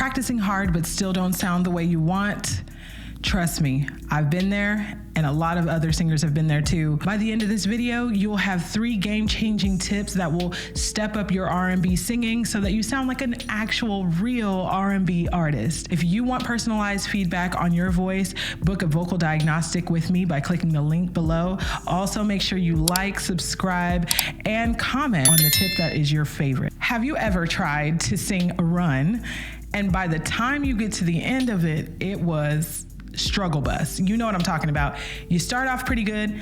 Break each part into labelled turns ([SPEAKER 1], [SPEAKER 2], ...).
[SPEAKER 1] practicing hard but still don't sound the way you want? Trust me, I've been there, and a lot of other singers have been there too. By the end of this video, you'll have 3 game-changing tips that will step up your R&B singing so that you sound like an actual real R&B artist. If you want personalized feedback on your voice, book a vocal diagnostic with me by clicking the link below. Also, make sure you like, subscribe, and comment on the tip that is your favorite. Have you ever tried to sing a run, and by the time you get to the end of it, it was struggle bus? You know what I'm talking about. You start off pretty good,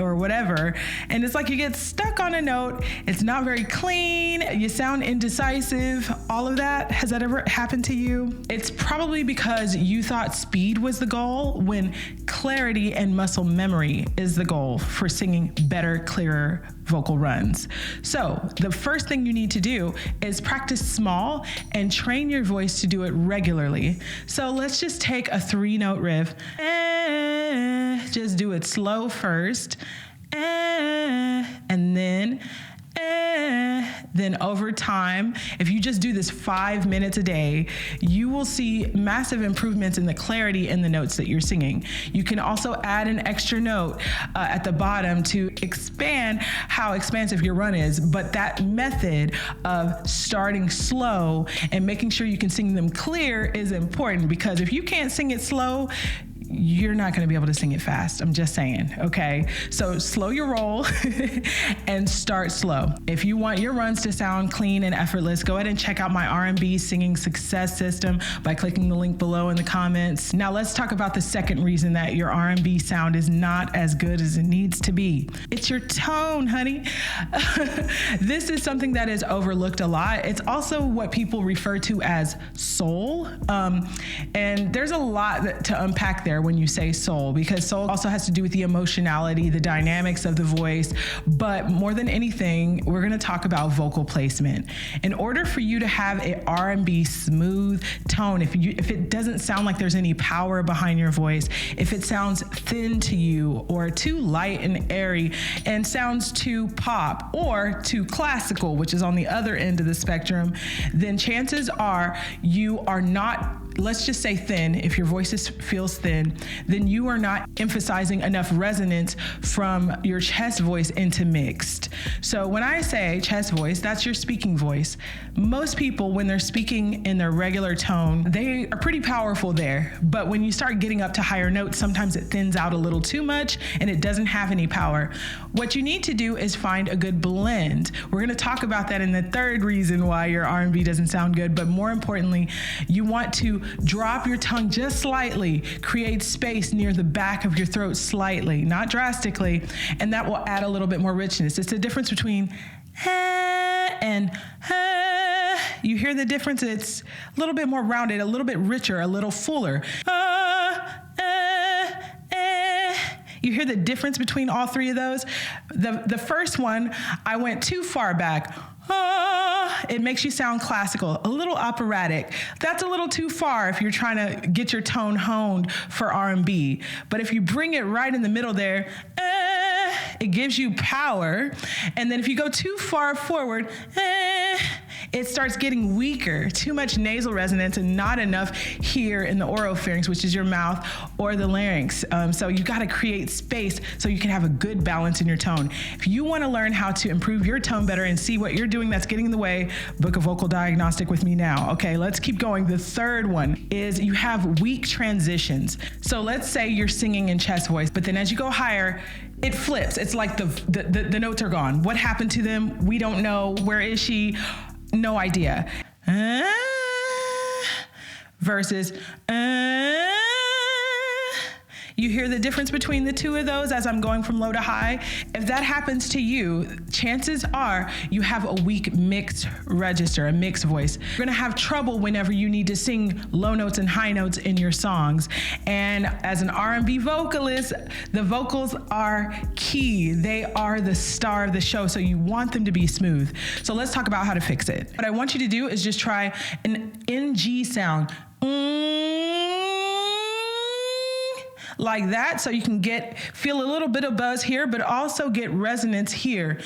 [SPEAKER 1] or whatever, and it's like you get stuck on a note. It's not very clean. You sound indecisive. All of that. Has that ever happened to you? It's probably because you thought speed was the goal when clarity and muscle memory is the goal for singing better, clearer vocal runs. So the first thing you need to do is practice small and train your voice to do it regularly. So let's just take a 3-note riff. Just do it slow first, and then over time, if you just do this 5 minutes a day, you will see massive improvements in the clarity in the notes that you're singing. You can also add an extra note at the bottom to expand how expansive your run is. But that method of starting slow and making sure you can sing them clear is important, because if you can't sing it slow, you're not going to be able to sing it fast. I'm just saying, okay? So slow your roll and start slow. If you want your runs to sound clean and effortless, go ahead and check out my R&B singing success system by clicking the link below in the comments. Now let's talk about the second reason that your R&B sound is not as good as it needs to be. It's your tone, honey. This is something that is overlooked a lot. It's also what people refer to as soul. And there's a lot to unpack there when you say soul, because soul also has to do with the emotionality, the dynamics of the voice. But more than anything, we're going to talk about vocal placement. In order for you to have an R&B smooth tone, if it doesn't sound like there's any power behind your voice, if it sounds thin to you or too light and airy and sounds too pop or too classical, which is on the other end of the spectrum, then chances are you are not, let's just say thin. If your voice feels thin, then you are not emphasizing enough resonance from your chest voice into mixed. So when I say chest voice, that's your speaking voice. Most people, when they're speaking in their regular tone, they are pretty powerful there. But when you start getting up to higher notes, sometimes it thins out a little too much and it doesn't have any power. What you need to do is find a good blend. We're going to talk about that in the third reason why your R&B doesn't sound good. But more importantly, you want to drop your tongue just slightly, create space near the back of your throat slightly, not drastically, and that will add a little bit more richness. It's the difference between and you hear the difference? It's a little bit more rounded, a little bit richer, a little fuller. You hear the difference between all 3 of those? The first one, I went too far back. It makes you sound classical, a little operatic. That's a little too far if you're trying to get your tone honed for R&B. But if you bring it right in the middle there, it gives you power. And then if you go too far forward, it starts getting weaker, too much nasal resonance and not enough here in the oropharynx, which is your mouth, or the larynx. So you got to create space so you can have a good balance in your tone. If you want to learn how to improve your tone better and see what you're doing that's getting in the way, book a vocal diagnostic with me now. Okay, let's keep going. The third one is you have weak transitions. So let's say you're singing in chest voice, but then as you go higher, it flips. It's like the notes are gone. What happened to them? We don't know. Where is she? No idea. Versus You hear the difference between the 2 of those as I'm going from low to high? If that happens to you, chances are you have a weak mixed register, a mixed voice. You're gonna have trouble whenever you need to sing low notes and high notes in your songs. And as an R&B vocalist, the vocals are key. They are the star of the show, so you want them to be smooth. So let's talk about how to fix it. What I want you to do is just try an NG sound. Like that, so you can feel a little bit of buzz here, but also get resonance here.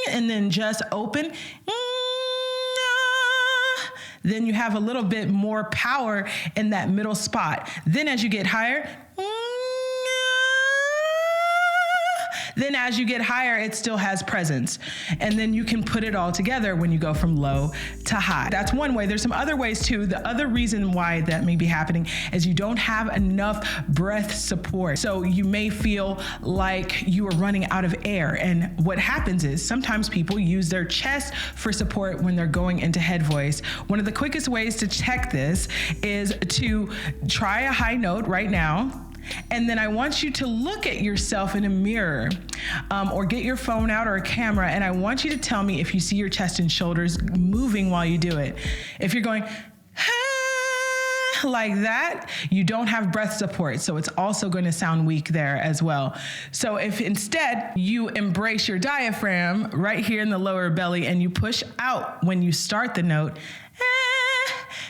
[SPEAKER 1] And then just open. then you have a little bit more power in that middle spot. Then as you get higher, it still has presence. And then you can put it all together when you go from low to high. That's one way. There's some other ways too. The other reason why that may be happening is you don't have enough breath support. So you may feel like you are running out of air. And what happens is sometimes people use their chest for support when they're going into head voice. One of the quickest ways to check this is to try a high note right now. And then I want you to look at yourself in a mirror, or get your phone out or a camera, and I want you to tell me if you see your chest and shoulders moving while you do it. If you're going like that, you don't have breath support, so it's also going to sound weak there as well. So if instead you embrace your diaphragm right here in the lower belly and you push out when you start the note,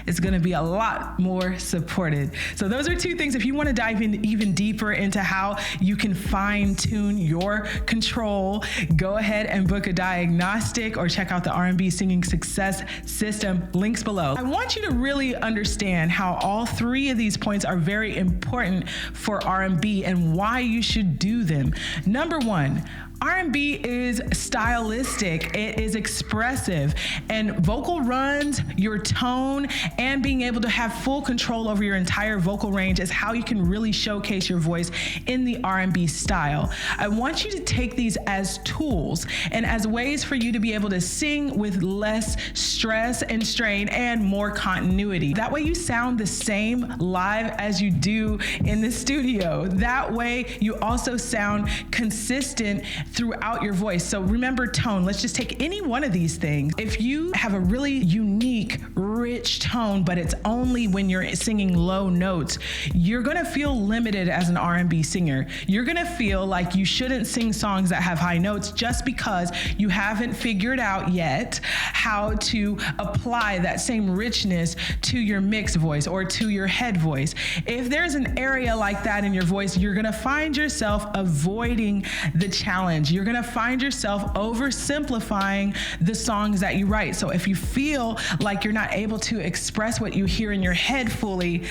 [SPEAKER 1] it's going to be a lot more supported. So those are two things. If you want to dive in even deeper into how you can fine tune your control, go ahead and book a diagnostic or check out the R&B Singing Success System, links below. I want you to really understand how all three of these points are very important for R&B and why you should do them. Number one, R&B is stylistic, it is expressive, and vocal runs, your tone, and being able to have full control over your entire vocal range is how you can really showcase your voice in the R&B style. I want you to take these as tools and as ways for you to be able to sing with less stress and strain and more continuity. That way you sound the same live as you do in the studio. That way you also sound consistent throughout your voice. So remember tone. Let's just take any one of these things. If you have a really unique, rich tone, but it's only when you're singing low notes, you're gonna feel limited as an R&B singer. You're gonna feel like you shouldn't sing songs that have high notes just because you haven't figured out yet how to apply that same richness to your mixed voice or to your head voice. If there's an area like that in your voice, you're gonna find yourself avoiding the challenge. You're gonna find yourself oversimplifying the songs that you write. So if you feel like you're not able to express what you hear in your head fully,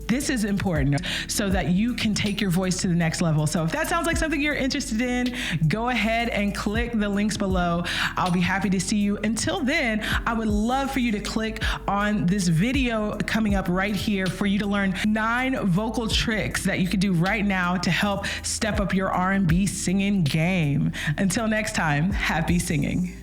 [SPEAKER 1] this is important so that you can take your voice to the next level. So if that sounds like something you're interested in, go ahead and click the links below. I'll be happy to see you. Until then, I would love for you to click on this video coming up right here for you to learn 9 vocal tricks that you can do right now to help step up your R&B singing game. Until next time, happy singing.